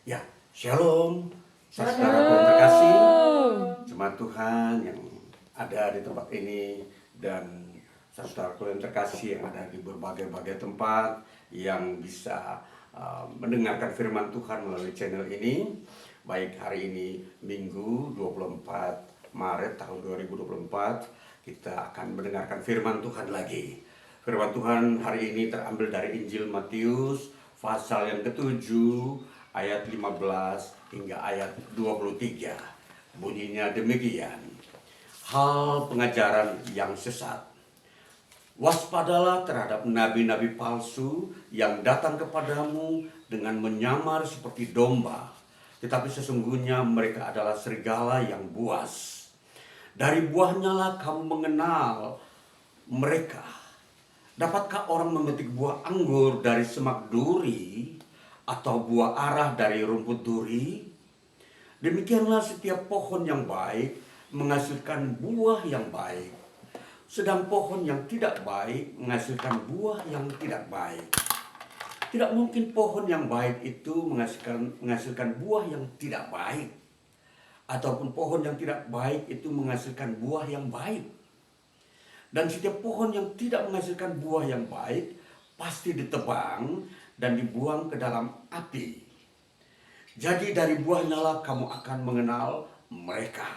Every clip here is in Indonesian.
Ya, shalom, saudaraku yang terkasih, Shalom. jemaat Tuhan yang ada di tempat ini dan saudaraku yang terkasih yang ada di berbagai-bagai tempat yang bisa mendengarkan firman Tuhan melalui channel ini. Baik hari ini Minggu 24 Maret tahun 2024 kita akan mendengarkan firman Tuhan lagi. Firman Tuhan hari ini terambil dari Injil Matius pasal yang ke-7 ayat 15 hingga ayat 23. Bunyinya demikian. Hal pengajaran yang sesat. Waspadalah terhadap nabi-nabi palsu yang datang kepadamu dengan menyamar seperti domba, tetapi sesungguhnya mereka adalah serigala yang buas. Dari buahnya lah kamu mengenal mereka. Dapatkah orang memetik buah anggur dari semak duri atau buah arah dari rumput duri? Demikianlah setiap pohon yang baik menghasilkan buah yang baik, sedang pohon yang tidak baik menghasilkan buah yang tidak baik. Tidak mungkin pohon yang baik itu menghasilkan buah yang tidak baik, ataupun pohon yang tidak baik itu menghasilkan buah yang baik. Dan setiap pohon yang tidak menghasilkan buah yang baik pasti ditebang dan dibuang ke dalam api. Jadi dari buahnya lah kamu akan mengenal mereka.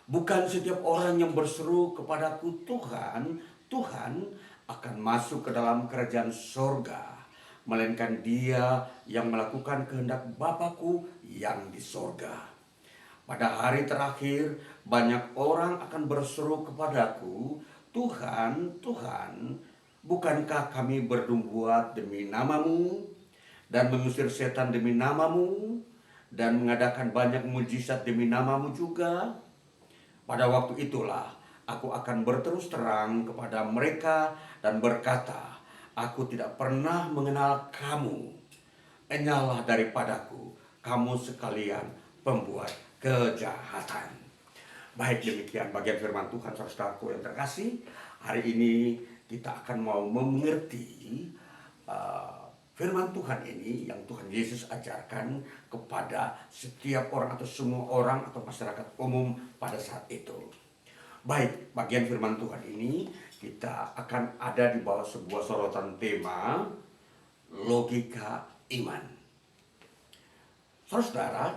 Bukan setiap orang yang berseru kepadaku Tuhan, Tuhan akan masuk ke dalam kerajaan sorga, melainkan dia yang melakukan kehendak Bapakku yang di sorga. Pada hari terakhir, banyak orang akan berseru kepadaku, Tuhan, Tuhan, bukankah kami bernubuat demi namamu, dan mengusir setan demi namamu, dan mengadakan banyak mujizat demi namamu juga? Pada waktu itulah, aku akan berterus terang kepada mereka dan berkata, aku tidak pernah mengenal kamu. Enyahlah daripadaku, kamu sekalian pembuat kejahatan. Baik, demikian bagian firman Tuhan, saudaraku yang terkasih. Hari ini kita akan mau mengerti firman Tuhan ini yang Tuhan Yesus ajarkan kepada setiap orang atau semua orang atau masyarakat umum pada saat itu. Baik, bagian firman Tuhan ini kita akan ada di bawah sebuah sorotan tema logika iman. Saudara,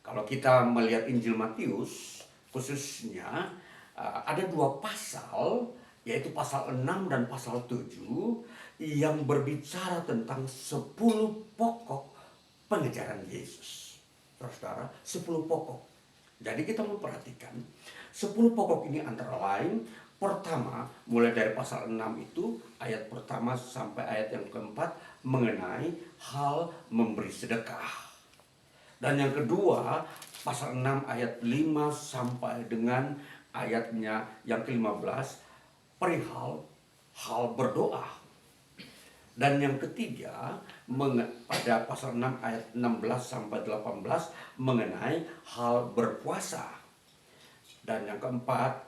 kalau kita melihat Injil Matius, khususnya ada dua pasal, yaitu pasal 6 dan pasal 7, yang berbicara tentang 10 pokok pengejaran Yesus. Saudara, 10 pokok. Jadi kita memperhatikan 10 pokok ini antara lain, pertama, mulai dari pasal 6 itu, ayat pertama sampai ayat yang keempat, mengenai hal memberi sedekah. Dan yang kedua, pasal 6 ayat 5 sampai dengan ayatnya yang ke-15, perihal hal berdoa. Dan yang ketiga, pada pasal 6 ayat 16 sampai 18 mengenai hal berpuasa. Dan yang keempat,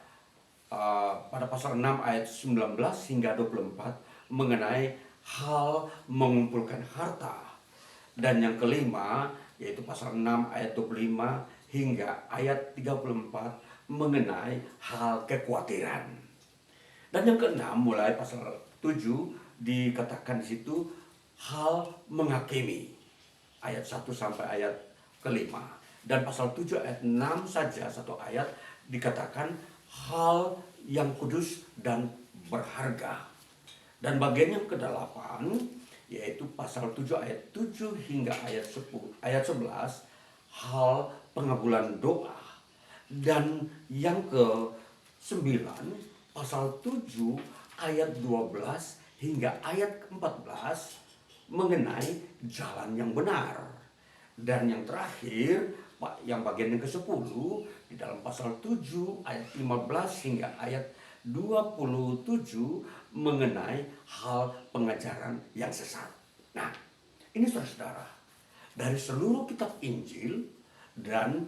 pada pasal 6 ayat 19 hingga 24 mengenai hal mengumpulkan harta. Dan yang kelima, yaitu pasal 6 ayat 25 hingga ayat 34 mengenai hal kekhawatiran. Dan yang keenam, mulai pasal 7 dikatakan di situ hal menghakimi, ayat 1 sampai ayat kelima. Dan pasal 7 ayat 6 saja satu ayat dikatakan hal yang kudus dan berharga. Dan bagian yang ke-8 yaitu pasal 7 ayat 7 hingga ayat 11 hal pengabulan doa. Dan yang ke-9 pasal 7 ayat 12 hingga ayat ke-14 mengenai jalan yang benar. Dan yang terakhir, yang bagian yang ke-10 di dalam pasal 7 ayat 15 hingga ayat 27 mengenai hal pengajaran yang sesat. Nah, ini saudara, dari seluruh kitab Injil dan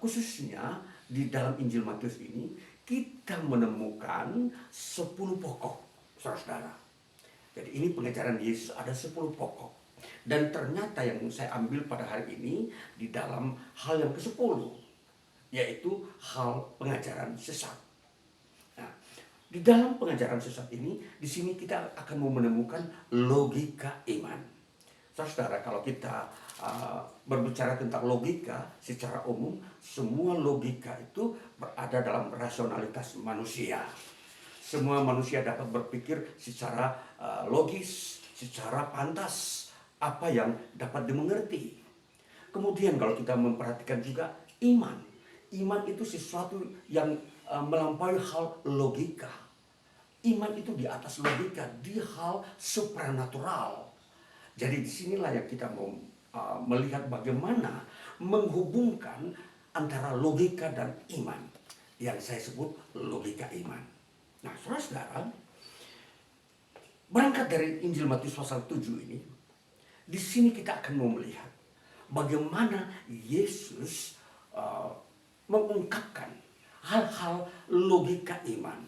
khususnya di dalam Injil Matius ini kita menemukan 10 pokok, saudara. Jadi ini pengajaran Yesus ada 10 pokok. Dan ternyata yang saya ambil pada hari ini di dalam hal yang ke-10, yaitu hal pengajaran sesat. Nah, di dalam pengajaran sesat ini, di sini kita akan menemukan logika iman. Saudara, kalau kita berbicara tentang logika secara umum, semua logika itu berada dalam rasionalitas manusia. Semua manusia dapat berpikir secara logis, secara pantas, apa yang dapat dimengerti. Kemudian kalau kita memperhatikan juga iman. Iman itu sesuatu yang melampaui hal logika. Iman itu di atas logika, di hal supranatural. Jadi disinilah yang kita mau melihat bagaimana menghubungkan antara logika dan iman, yang saya sebut logika iman. Nah, saudara, berangkat dari Injil Matius pasal 7 ini, di sini kita akan mau melihat bagaimana Yesus mengungkapkan hal-hal logika iman,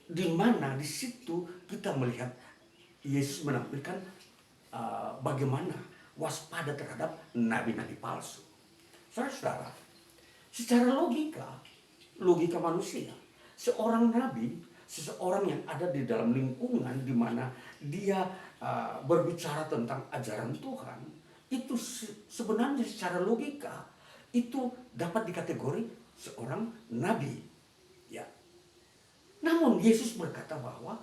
di mana di situ kita melihat Yesus menampilkan bagaimana waspada terhadap nabi-nabi palsu. Saudara, secara logika manusia, seorang nabi, seseorang yang ada di dalam lingkungan di mana dia berbicara tentang ajaran Tuhan, itu sebenarnya secara logika itu dapat dikategori seorang nabi. Ya. Namun Yesus berkata bahwa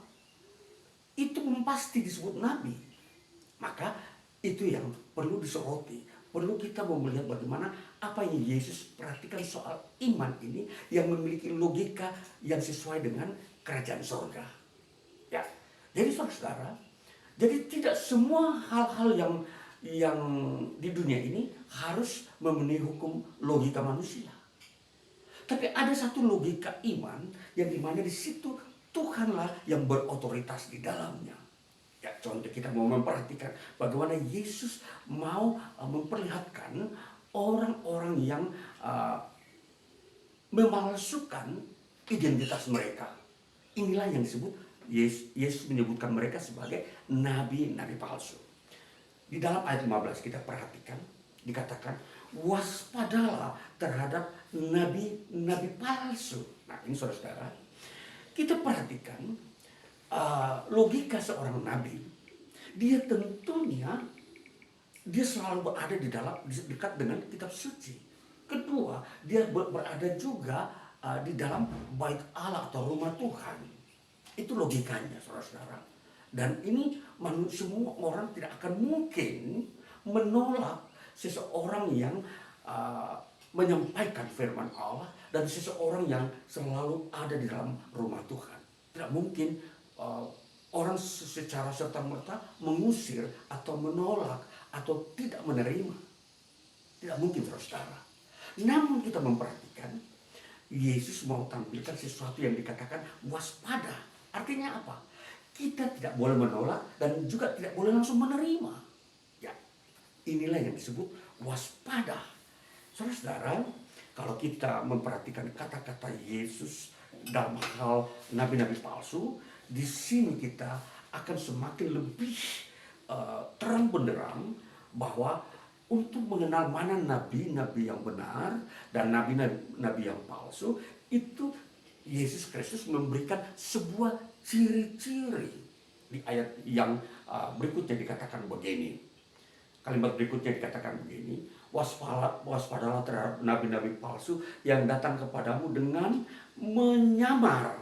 itu pasti disebut nabi. Maka itu yang perlu disoroti. Perlu kita melihat bagaimana apa yang Yesus perhatikan soal iman ini yang memiliki logika yang sesuai dengan kerajaan surga. Ya. Jadi saudara, jadi tidak semua hal-hal yang di dunia ini harus memenuhi hukum logika manusia. Tapi ada satu logika iman yang dimana di situ Tuhanlah yang berotoritas di dalamnya. Ya, contoh kita mau memperhatikan bagaimana Yesus mau memperlihatkan orang-orang yang memalsukan identitas mereka. Inilah yang disebut Yesus menyebutkan mereka sebagai nabi-nabi palsu. Di dalam ayat 15 kita perhatikan, dikatakan waspadalah terhadap nabi-nabi palsu. Nah, ini saudara, kita perhatikan logika seorang nabi. Dia tentunya dia selalu berada di dalam dekat dengan kitab suci. Kedua, dia berada juga di dalam bait Allah atau rumah Tuhan. Itu logikanya, saudara-saudara. Dan ini semua orang tidak akan mungkin menolak seseorang yang menyampaikan firman Allah dan seseorang yang selalu ada di dalam rumah Tuhan. Tidak mungkin orang secara serta-merta mengusir atau menolak atau tidak menerima. Tidak mungkin, saudara. Namun kita memperhatikan Yesus mau tampilkan sesuatu yang dikatakan waspada. Artinya apa? Kita tidak boleh menolak dan juga tidak boleh langsung menerima. Ya, inilah yang disebut waspada. Saudara, kalau kita memperhatikan kata-kata Yesus dalam hal nabi-nabi palsu, di sini kita akan semakin lebih terang benderang bahwa untuk mengenal mana nabi-nabi yang benar dan nabi-nabi yang palsu, itu Yesus Kristus memberikan sebuah ciri-ciri. Di ayat yang berikutnya dikatakan begini. Kalimat berikutnya dikatakan begini. Waspadalah terhadap nabi-nabi palsu yang datang kepadamu dengan menyamar.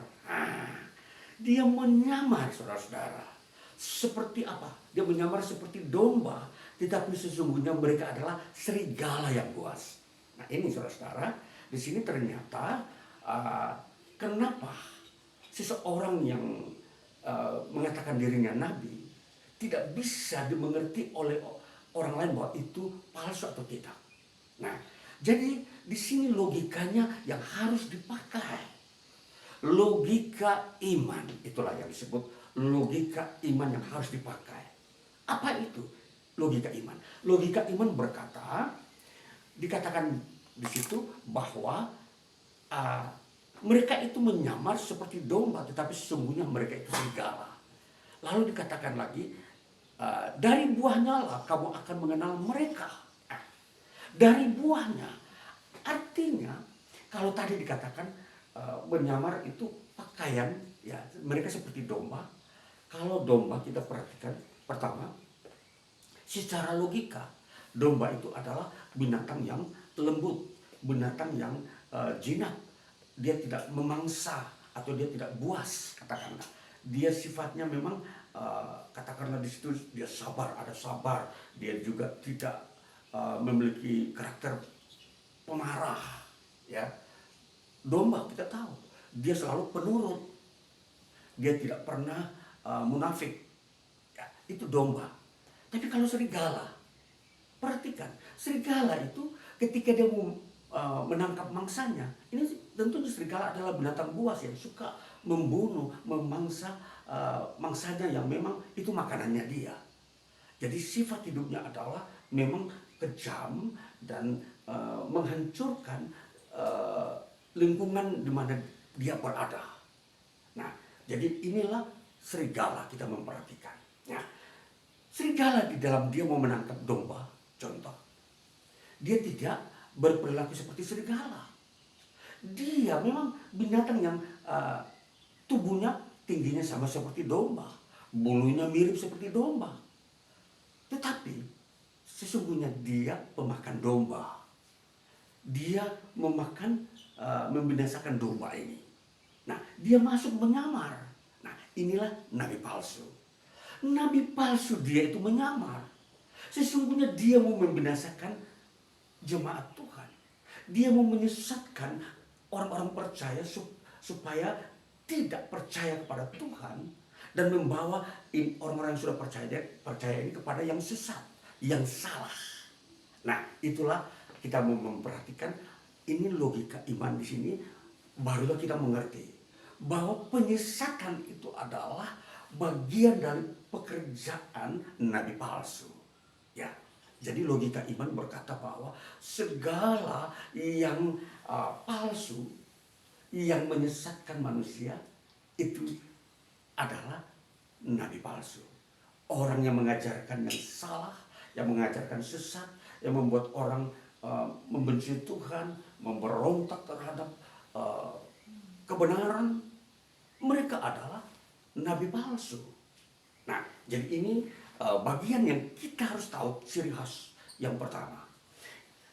Dia menyamar, saudara-saudara. Seperti apa? Dia menyamar seperti domba, tetapi sesungguhnya mereka adalah serigala yang buas. Nah, ini saudara-saudara, di sini ternyata kenapa seseorang yang mengatakan dirinya nabi tidak bisa dimengerti oleh orang lain bahwa itu palsu atau tidak. Nah, jadi di sini logikanya yang harus dipakai. Logika iman, itulah yang disebut logika iman yang harus dipakai. Apa itu logika iman? Logika iman berkata, dikatakan di situ bahwa mereka itu menyamar seperti domba, tetapi sesungguhnya mereka itu serigala. Lalu dikatakan lagi, Dari buahnya lah kamu akan mengenal mereka. Ah, dari buahnya, artinya kalau tadi dikatakan menyamar itu pakaian, ya mereka seperti domba. Kalau domba kita perhatikan, pertama, secara logika, domba itu adalah binatang yang lembut, binatang yang jinak. Dia tidak memangsa atau dia tidak buas, katakanlah. Dia sifatnya memang katakanlah di situ dia sabar, ada sabar. Dia juga tidak memiliki karakter pemarah, ya. Domba kita tahu, dia selalu penurut. Dia tidak pernah munafik. Ya, itu domba. Tapi kalau serigala, perhatikan, serigala itu ketika dia mau menangkap mangsanya, ini tentunya serigala adalah binatang buas yang suka membunuh, memangsa mangsanya yang memang itu makanannya dia. Jadi sifat hidupnya adalah memang kejam dan menghancurkan lingkungan di mana dia berada. Nah, jadi inilah serigala kita memperhatikan. Nah, serigala di dalam dia mau menangkap domba, contoh, dia tidak berperilaku seperti serigala. Dia memang binatang yang tubuhnya tingginya sama seperti domba, bulunya mirip seperti domba. Tetapi sesungguhnya dia pemakan domba. Dia membinasakan domba ini. Nah, dia masuk menyamar. Nah, inilah nabi palsu. Nabi palsu dia itu menyamar. Sesungguhnya dia mau membinasakan jemaat Tuhan. Dia mau menyesatkan orang-orang percaya supaya tidak percaya kepada Tuhan dan membawa orang-orang yang sudah percaya ini kepada yang sesat, yang salah. Nah, itulah kita mau memperhatikan ini logika iman di sini, barulah kita mengerti bahwa penyesatan itu adalah bagian dari pekerjaan nabi palsu. Ya, jadi logika iman berkata bahwa segala yang palsu, yang menyesatkan manusia itu adalah nabi palsu. Orang yang mengajarkan yang salah, yang mengajarkan sesat, yang membuat orang membenci Tuhan, memberontak terhadap kebenaran, mereka adalah nabi palsu. Nah, jadi ini bagian yang kita harus tahu, ciri khas yang pertama.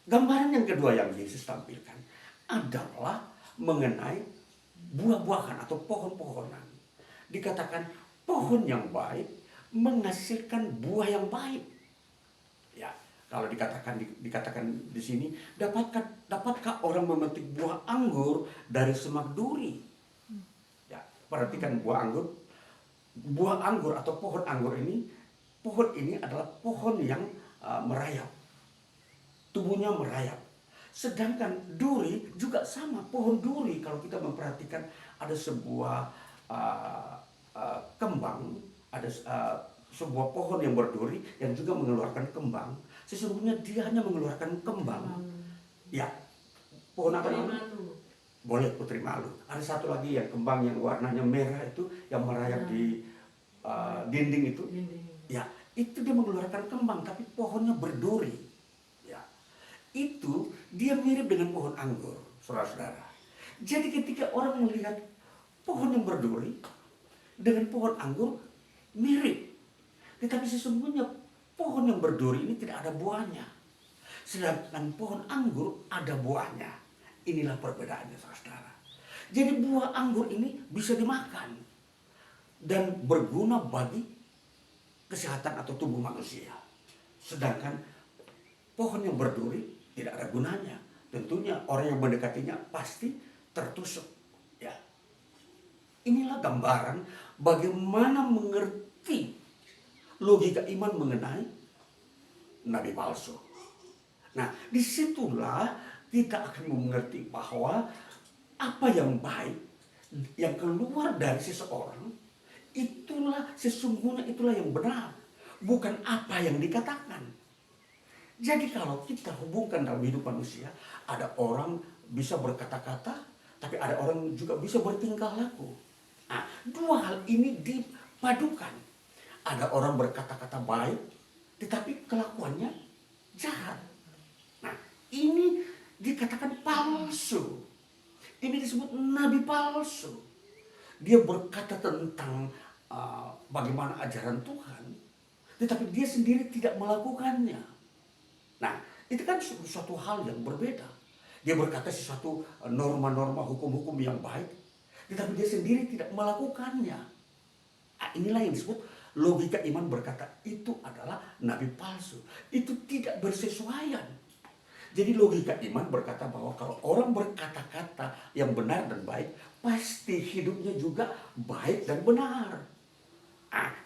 Gambaran yang kedua yang Yesus tampilkan adalah mengenai buah-buahan atau pohon-pohonan. Dikatakan pohon yang baik menghasilkan buah yang baik. Ya, kalau dikatakan di sini, dapatkah orang memetik buah anggur dari semak duri? Ya, perhatikan buah anggur atau pohon anggur ini, pohon ini adalah pohon yang merayap, tubuhnya merayap. Sedangkan duri juga sama, pohon duri kalau kita memperhatikan ada sebuah kembang, ada sebuah pohon yang berduri yang juga mengeluarkan kembang. Sesungguhnya dia hanya mengeluarkan kembang. Ya, pohon apa namanya? Boleh putri malu. Ada satu lagi yang kembang yang warnanya merah itu yang merayap di dinding itu. Ya, itu dia mengeluarkan kembang tapi pohonnya berduri. Ya, itu dia mirip dengan pohon anggur, saudara-saudara. Jadi ketika orang melihat pohon yang berduri dengan pohon anggur mirip, tetapi sesungguhnya pohon yang berduri ini tidak ada buahnya, sedangkan pohon anggur ada buahnya. Inilah perbedaannya, saudara. Jadi buah anggur ini bisa dimakan dan berguna bagi kesehatan atau tubuh manusia. Sedangkan pohon yang berduri tidak ada gunanya. Tentunya orang yang mendekatinya pasti tertusuk. Ya. Inilah gambaran bagaimana mengerti logika iman mengenai nabi palsu. Nah, disitulah kita akan mengerti bahwa apa yang baik yang keluar dari seseorang itulah sesungguhnya itulah yang benar, bukan apa yang dikatakan. Jadi kalau kita hubungkan dalam hidup manusia, ada orang bisa berkata-kata, tapi ada orang juga bisa bertingkah laku. Nah, dua hal ini dipadukan. Ada orang berkata-kata baik, tetapi kelakuannya jahat. Nah, ini dikatakan palsu. Ini disebut nabi palsu. Dia berkata tentang bagaimana ajaran Tuhan, tetapi dia sendiri tidak melakukannya. Nah, itu kan suatu hal yang berbeda. Dia berkata sesuatu norma-norma hukum-hukum yang baik, tetapi dia sendiri tidak melakukannya. Nah, inilah yang disebut logika iman berkata itu adalah nabi palsu. Itu tidak bersesuaian. Jadi logika iman berkata bahwa kalau orang berkata-kata yang benar dan baik, pasti hidupnya juga baik dan benar.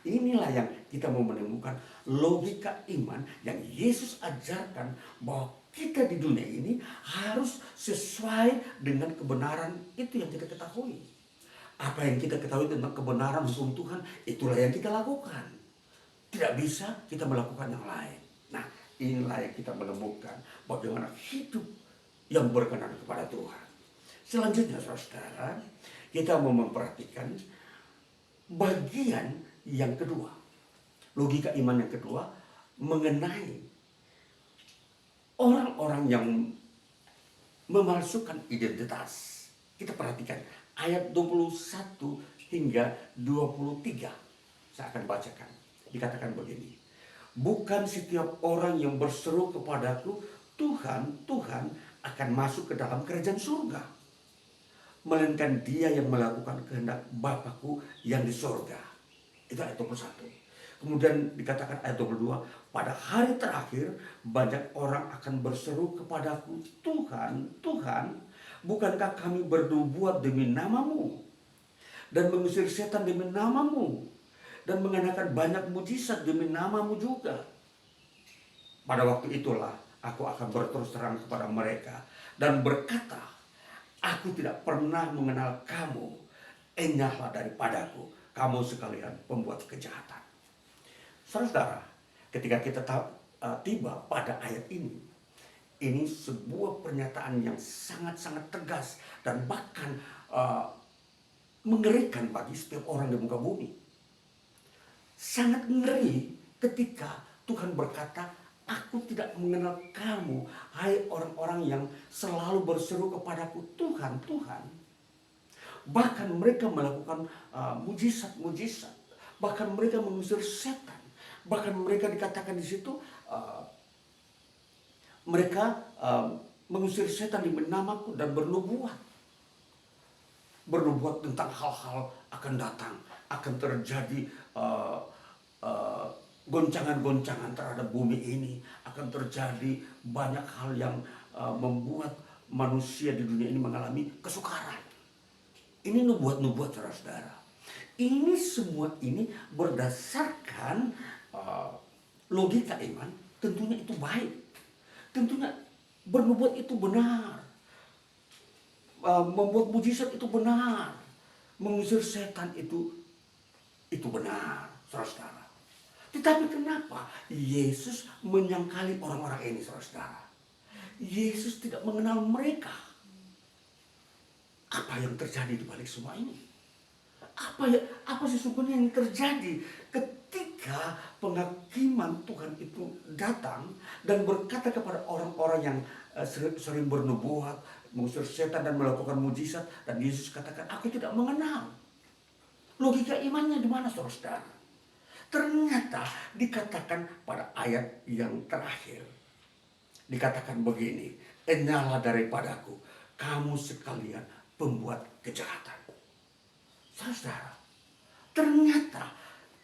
Inilah yang kita mau menemukan logika iman yang Yesus ajarkan bahwa kita di dunia ini harus sesuai dengan kebenaran itu yang kita ketahui. Apa yang kita ketahui tentang kebenaran hukum Tuhan, itulah yang kita lakukan. Tidak bisa kita melakukan yang lain. Nah, inilah yang kita menemukan bagaimana hidup yang berkenan kepada Tuhan. Selanjutnya, saudara, kita mau memperhatikan bagian yang kedua. Logika iman yang kedua mengenai orang-orang yang memalsukan identitas. Kita perhatikan ayat 21 hingga 23. Saya akan bacakan. Dikatakan begini. Bukan setiap orang yang berseru kepadaku, Tuhan, Tuhan, akan masuk ke dalam kerajaan surga, melainkan dia yang melakukan kehendak Bapakku yang di surga. Itu ayat 21. Kemudian dikatakan ayat 22, pada hari terakhir banyak orang akan berseru kepadaku, Tuhan, Tuhan, bukankah kami bernubuat demi namamu dan mengusir setan demi namamu dan mengadakan banyak mujizat demi namamu juga? Pada waktu itulah aku akan berterus terang kepada mereka dan berkata, aku tidak pernah mengenal kamu, enyahlah daripadaku, kamu sekalian pembuat kejahatan. Saudara, ketika kita tiba pada ayat ini sebuah pernyataan yang sangat-sangat tegas dan bahkan mengerikan bagi setiap orang di muka bumi. Sangat ngeri ketika Tuhan berkata, aku tidak mengenal kamu, hai orang-orang yang selalu berseru kepadaku, Tuhan, Tuhan. Bahkan mereka melakukan mujizat-mujizat, bahkan mereka mengusir setan, bahkan mereka dikatakan di situ mereka mengusir setan demi namaku dan bernubuat tentang hal-hal akan datang, akan terjadi goncangan-goncangan terhadap bumi ini, akan terjadi banyak hal yang membuat manusia di dunia ini mengalami kesukaran. Ini nubuat-nubuat, saudara-saudara. Ini semua ini berdasarkan logika iman. Tentunya itu baik. Tentunya bernubuat itu benar. Membuat mujizat itu benar. Mengusir setan itu benar, saudara-saudara. Tetapi kenapa Yesus menyangkali orang-orang ini, saudara-saudara? Yesus tidak mengenal mereka. Apa yang terjadi di balik semua ini? Apa sesungguhnya yang terjadi ketika penghakiman Tuhan itu datang dan berkata kepada orang-orang yang sering bernubuat, mengusir setan dan melakukan mujizat, dan Yesus katakan, aku tidak mengenal. Logika imannya di mana, saudara? Ternyata dikatakan pada ayat yang terakhir, dikatakan begini, enyahlah daripadaku, kamu sekalian pembuat kejahatan. Saudara, ternyata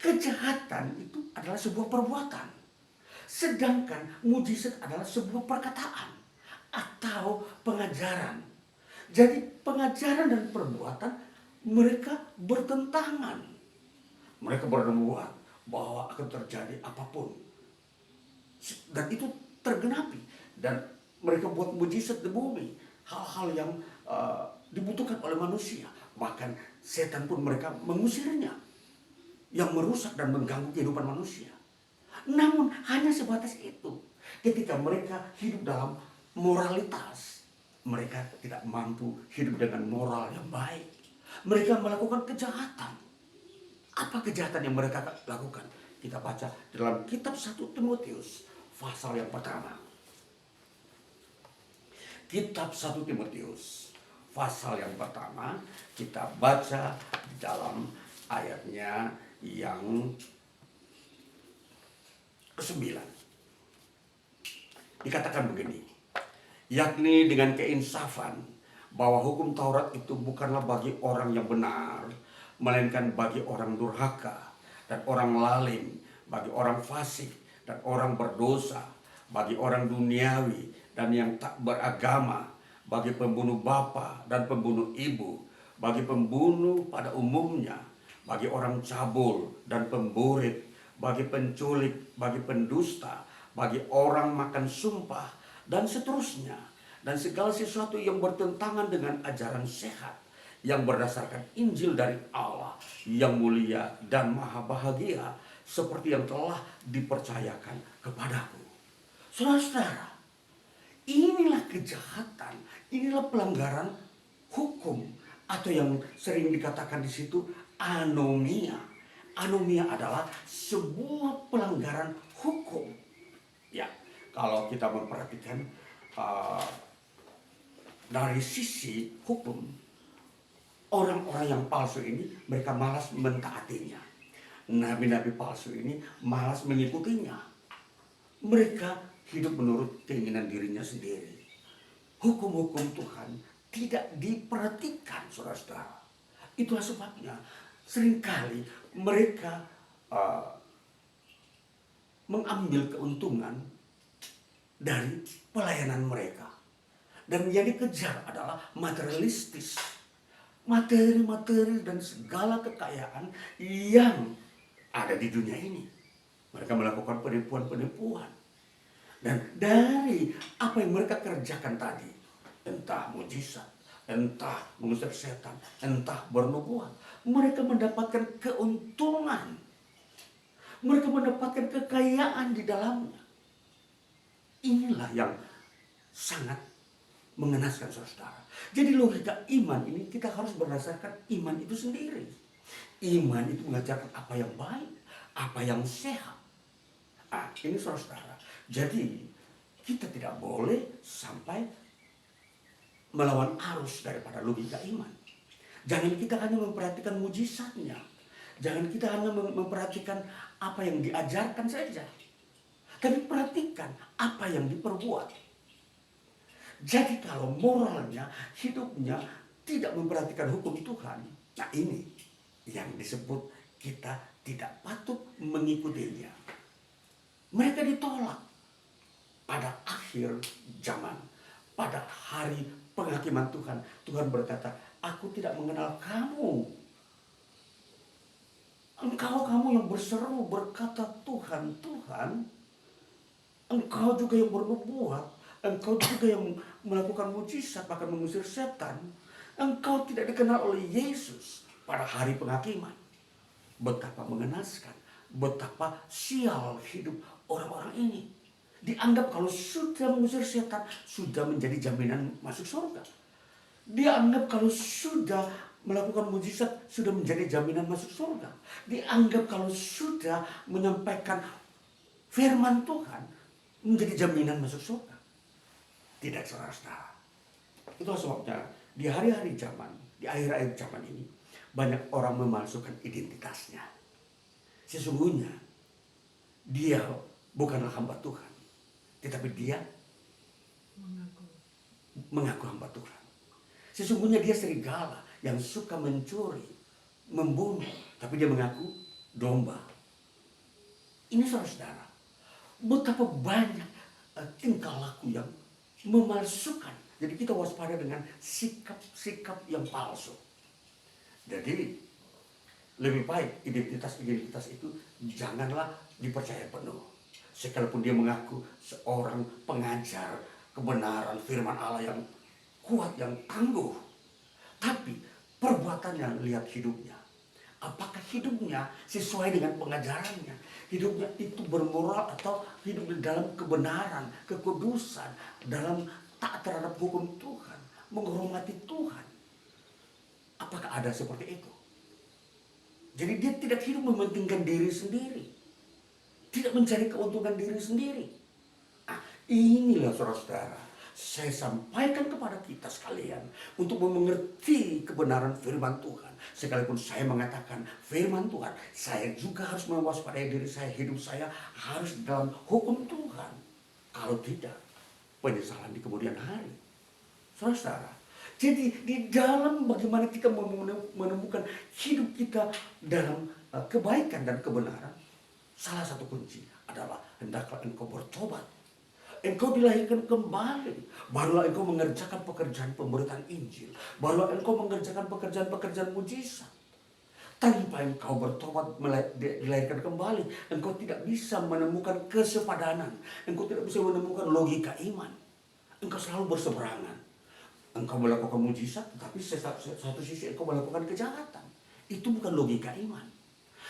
kejahatan itu adalah sebuah perbuatan, sedangkan mujizat adalah sebuah perkataan atau pengajaran. Jadi pengajaran dan perbuatan mereka bertentangan. Mereka bernubuat bahwa akan terjadi apapun, dan itu tergenapi, dan mereka buat mujizat di bumi, hal-hal yang dibutuhkan oleh manusia. Bahkan setan pun mereka mengusirnya, yang merusak dan mengganggu kehidupan manusia. Namun hanya sebatas itu. Ketika mereka hidup dalam moralitas, mereka tidak mampu hidup dengan moral yang baik. Mereka melakukan kejahatan. Apa kejahatan yang mereka lakukan? Kita baca dalam kitab 1 Timotius pasal yang pertama. Kitab 1 Timotius pasal yang pertama, kita baca di dalam ayatnya yang ke-9. Dikatakan begini, yakni dengan keinsafan bahwa hukum Taurat itu bukanlah bagi orang yang benar, melainkan bagi orang durhaka dan orang lalim, bagi orang fasik dan orang berdosa, bagi orang duniawi dan yang tak beragama, bagi pembunuh bapa dan pembunuh ibu, bagi pembunuh pada umumnya, bagi orang cabul dan pemburit, bagi penculik, bagi pendusta, bagi orang makan sumpah, dan seterusnya. Dan segala sesuatu yang bertentangan dengan ajaran sehat yang berdasarkan Injil dari Allah yang mulia dan maha bahagia, seperti yang telah dipercayakan kepadaku. Saudara-saudara, inilah kejahatan, inilah pelanggaran hukum, atau yang sering dikatakan di situ anomia. Anomia adalah sebuah pelanggaran hukum. Ya, kalau kita memperhatikan dari sisi hukum, orang-orang yang palsu ini mereka malas mentaatinya. Nabi-nabi palsu ini malas mengikutinya. Mereka hidup menurut keinginan dirinya sendiri. Hukum-hukum Tuhan tidak diperhatikan, saudara-saudara. Itulah sebabnya seringkali mereka mengambil keuntungan dari pelayanan mereka. Dan yang dikejar adalah materialistis. Materi-materi dan segala kekayaan yang ada di dunia ini. Mereka melakukan penipuan-penipuan. Dan dari apa yang mereka kerjakan tadi, entah mujizat, entah mengusir setan, entah bernubuat, mereka mendapatkan keuntungan. Mereka mendapatkan kekayaan di dalamnya. Inilah yang sangat mengenaskan, saudara. Jadi logika iman ini kita harus berdasarkan iman itu sendiri. Iman itu mengajarkan apa yang baik, apa yang sehat. Ini saudara. Jadi kita tidak boleh sampai melawan arus daripada logika iman. Jangan kita hanya memperhatikan mujizatnya. Jangan kita hanya memperhatikan apa yang diajarkan saja. Tapi perhatikan apa yang diperbuat. Jadi kalau moralnya, hidupnya tidak memperhatikan hukum Tuhan, nah ini yang disebut kita tidak patut mengikutinya. Mereka ditolak pada akhir zaman, pada hari penghakiman Tuhan. Tuhan berkata, aku tidak mengenal kamu. Kamu yang berseru berkata Tuhan, Tuhan. Engkau juga yang bernubuat. Engkau juga yang melakukan mujizat, bahkan mengusir setan. Engkau tidak dikenal oleh Yesus pada hari penghakiman. Betapa mengenaskan, betapa sial hidup orang-orang ini. Dianggap kalau sudah mengusir setan, sudah menjadi jaminan masuk surga. Dianggap kalau sudah melakukan mujizat, sudah menjadi jaminan masuk surga. Dianggap kalau sudah menyampaikan firman Tuhan, menjadi jaminan masuk surga. Tidak, saudara-saudara. Itulah sebabnya di hari-hari zaman, di akhir-akhir zaman ini, banyak orang memalsukan identitasnya. Sesungguhnya dia bukanlah hamba Tuhan, tetapi dia mengaku hamba Tuhan. Sesungguhnya dia serigala yang suka mencuri, membunuh, tapi dia mengaku domba. Ini saudara-saudara, betapa banyak tingkah laku yang memalsukan. Jadi kita waspada dengan sikap-sikap yang palsu. Jadi lebih baik identitas itu janganlah dipercaya penuh. Sekalipun dia mengaku seorang pengajar kebenaran firman Allah yang kuat, yang tangguh, tapi perbuatannya, lihat hidupnya. Apakah hidupnya sesuai dengan pengajarannya? Hidupnya itu bermoral atau hidup di dalam kebenaran, kekudusan, dalam taat terhadap hukum Tuhan, menghormati Tuhan. Apakah ada seperti itu? Jadi dia tidak hidup mementingkan diri sendiri. tidak mencari keuntungan diri sendiri. Ah, inilah saudara-saudara, saya sampaikan kepada kita sekalian untuk mengerti kebenaran firman Tuhan. Sekalipun saya mengatakan firman Tuhan, saya juga harus mewaspadai diri saya, hidup saya harus dalam hukum Tuhan. Kalau tidak, penyesalan di kemudian hari. Saudara-saudara, jadi di dalam bagaimana kita menemukan hidup kita dalam kebaikan dan kebenaran, salah satu kunci adalah hendaklah engkau bertobat. Engkau dilahirkan kembali, barulah engkau mengerjakan pekerjaan pemberitaan Injil, barulah engkau mengerjakan pekerjaan-pekerjaan mujizat. Tanpa engkau bertobat dilahirkan kembali, engkau tidak bisa menemukan kesepadanan, engkau tidak bisa menemukan logika iman. Engkau selalu berseberangan. Engkau melakukan mujizat, tapi satu sisi engkau melakukan kejahatan. Itu bukan logika iman.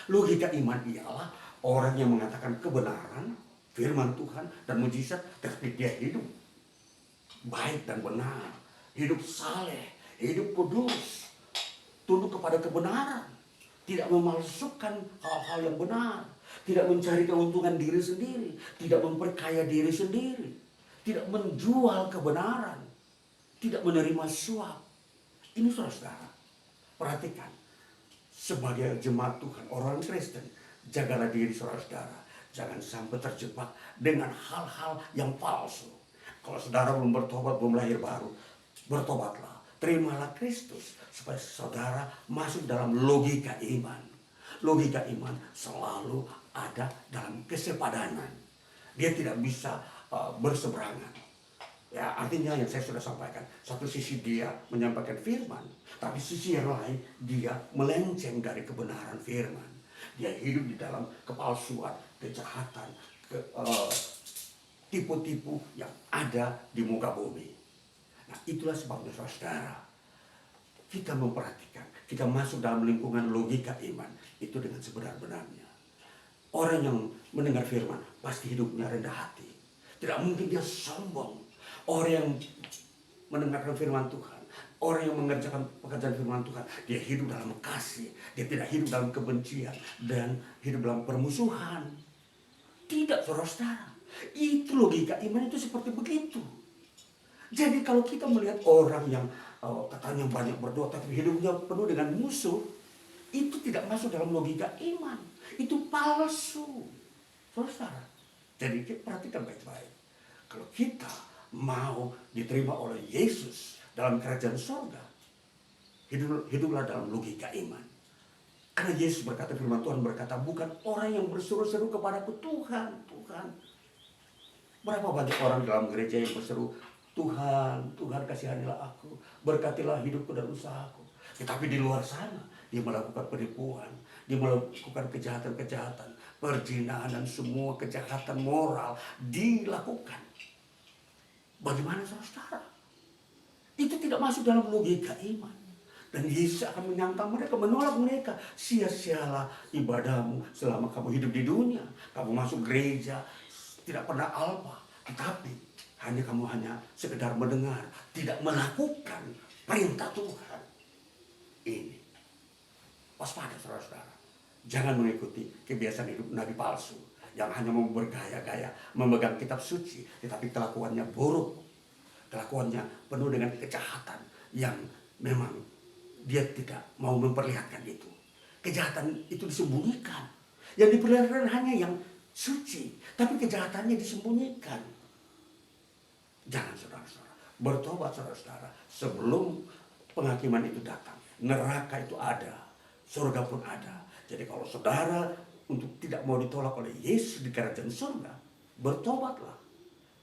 Logika iman ialah orang yang mengatakan kebenaran, firman Tuhan dan mujizat, tapi dia hidup baik dan benar, hidup saleh, hidup kudus, tunduk kepada kebenaran, tidak memalsukan hal-hal yang benar, tidak mencari keuntungan diri sendiri, tidak memperkaya diri sendiri, tidak menjual kebenaran, tidak menerima suap. Ini saudara-saudara, perhatikan, sebagai jemaat Tuhan, orang Kristen, jagalah diri saudara-saudara. Jangan sampai terjebak dengan hal-hal yang palsu. Kalau saudara belum bertobat, belum lahir baru, bertobatlah. Terimalah Kristus supaya saudara masuk dalam logika iman. Logika iman selalu ada dalam kesepadanan. Dia tidak bisa berseberangan. Ya, artinya yang saya sudah sampaikan, satu sisi dia menyampaikan firman, tapi sisi yang lain dia melenceng dari kebenaran firman. Dia hidup di dalam kepalsuan, kejahatan, tipu-tipu yang ada di muka bumi. Nah, itulah sebabnya saudara, kita memperhatikan, kita masuk dalam lingkungan logika iman itu dengan sebenar-benarnya. Orang yang mendengar firman pasti hidupnya rendah hati. Tidak mungkin dia sombong. Orang yang mendengarkan firman Tuhan, orang yang mengerjakan pekerjaan firman Tuhan, dia hidup dalam kasih, dia tidak hidup dalam kebencian dan hidup dalam permusuhan. Tidak, saudara-saudara. Itu logika iman itu seperti begitu. Jadi kalau kita melihat orang yang katanya banyak berdoa tapi hidupnya penuh dengan musuh, itu tidak masuk dalam logika iman. Itu palsu, saudara. Jadi kita perhatikan baik-baik. Kalau kita mau diterima oleh Yesus dalam kerajaan surga, hiduplah dalam logika iman. Karena Yesus berkata, firman Tuhan berkata, bukan orang yang berseru-seru kepadaku, Tuhan, Tuhan. Berapa banyak orang dalam gereja yang berseru, Tuhan, Tuhan kasihanilah aku, berkatilah hidupku dan usahaku. Tetapi di luar sana, dia melakukan penipuan, dia melakukan kejahatan-kejahatan, perzinahan dan semua kejahatan moral dilakukan. Bagaimana saudara? Itu tidak masuk dalam logika iman. Dan Yesus akan menyantang mereka, menolak mereka. Sia-sialah ibadahmu selama kamu hidup di dunia. Kamu masuk gereja, tidak pernah alpa. Tetapi kamu hanya sekedar mendengar, tidak melakukan perintah Tuhan. Ini waspada saudara-saudara. Jangan mengikuti kebiasaan hidup nabi palsu yang hanya mau bergaya-gaya, memegang kitab suci, tetapi kelakuannya buruk. Kelakuannya penuh dengan kejahatan yang memang dia tidak mau memperlihatkan itu. Kejahatan itu disembunyikan. Yang diperlihatkan hanya yang suci, tapi kejahatannya disembunyikan. Jangan saudara-saudara, bertobat saudara-saudara sebelum penghakiman itu datang. Neraka itu ada, surga pun ada. Jadi kalau saudara untuk tidak mau ditolak oleh Yesus di kerajaan surga, bertobatlah.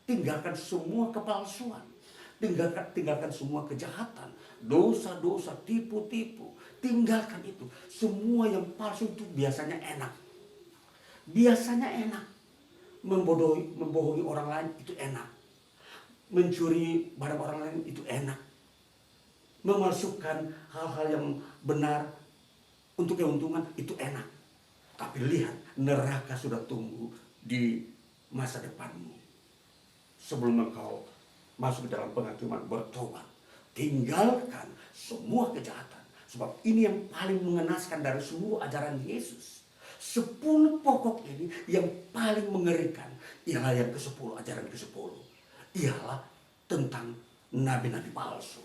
Tinggalkan semua kepalsuan. Tinggalkan semua kejahatan, dosa-dosa, tipu-tipu. Tinggalkan itu. Semua yang palsu itu biasanya enak. Biasanya enak. Membohongi orang lain itu enak. Mencuri barang orang lain itu enak. Memasukkan hal-hal yang benar untuk keuntungan itu enak. Tapi lihat, neraka sudah tunggu di masa depanmu. Sebelum engkau masuk ke dalam penghakiman, bertobat. Tinggalkan semua kejahatan. Sebab ini yang paling mengenaskan dari semua ajaran Yesus. 10 pokok ini yang paling mengerikan ialah yang ke-10, ajaran ke-10. Ialah tentang nabi-nabi palsu,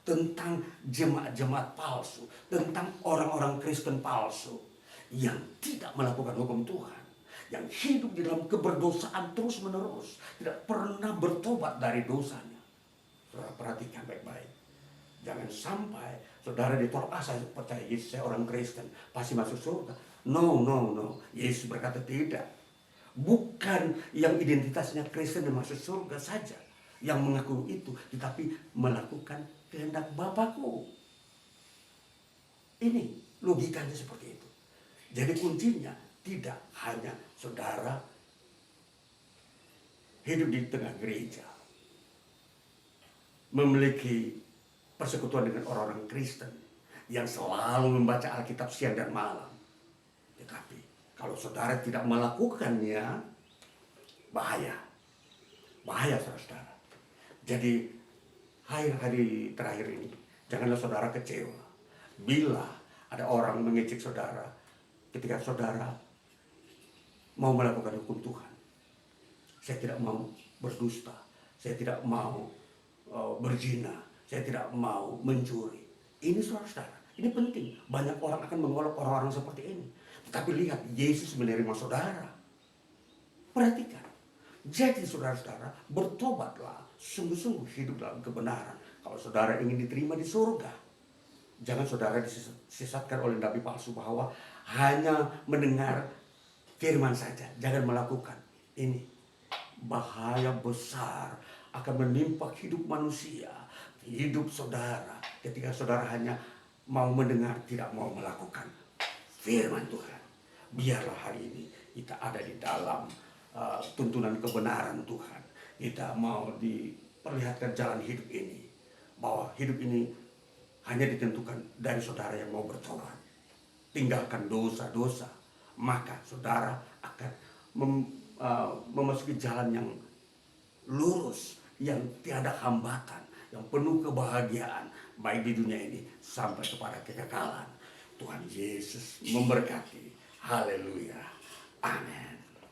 tentang jemaat-jemaat palsu, tentang orang-orang Kristen palsu yang tidak melakukan hukum Tuhan, yang hidup di dalam keberdosaan terus-menerus, tidak pernah bertobat dari dosanya. Saudara perhatikan baik-baik. Jangan sampai saudara ditolak, saya percaya Yesus, saya orang Kristen, pasti masuk surga. No, no, no. Yesus berkata tidak. Bukan yang identitasnya Kristen dan masuk surga saja yang mengaku itu, tetapi melakukan kehendak Bapakku. Ini logikanya seperti itu. Jadi kuncinya tidak hanya saudara hidup di tengah gereja, memiliki persekutuan dengan orang-orang Kristen yang selalu membaca Alkitab siang dan malam. Tetapi kalau saudara tidak melakukannya, bahaya. Bahaya saudara. Jadi hari-hari terakhir ini, janganlah saudara kecewa bila ada orang mengejek saudara ketika saudara mau melakukan hukum Tuhan. Saya tidak mau berdusta, saya tidak mau berzina, saya tidak mau mencuri. Ini saudara-saudara, ini penting. Banyak orang akan mengolok orang-orang seperti ini. Tetapi lihat, Yesus menerima saudara. Perhatikan. Jadi saudara-saudara, bertobatlah, sungguh-sungguh hidup dalam kebenaran. Kalau saudara ingin diterima di surga, jangan saudara disesatkan oleh nabi palsu bahwa hanya mendengar firman saja, jangan melakukan. Ini bahaya besar akan menimpa hidup manusia, hidup saudara, ketika saudara hanya mau mendengar, tidak mau melakukan firman Tuhan. Biarlah hari ini kita ada di dalam tuntunan kebenaran Tuhan. Kita mau diperlihatkan jalan hidup ini, bahwa hidup ini hanya ditentukan dari saudara yang mau bertobat, tinggalkan dosa-dosa, maka saudara akan memasuki jalan yang lurus, yang tiada hambatan, yang penuh kebahagiaan, baik di dunia ini sampai kepada kekekalan. Tuhan Yesus memberkati. Haleluya. Amin.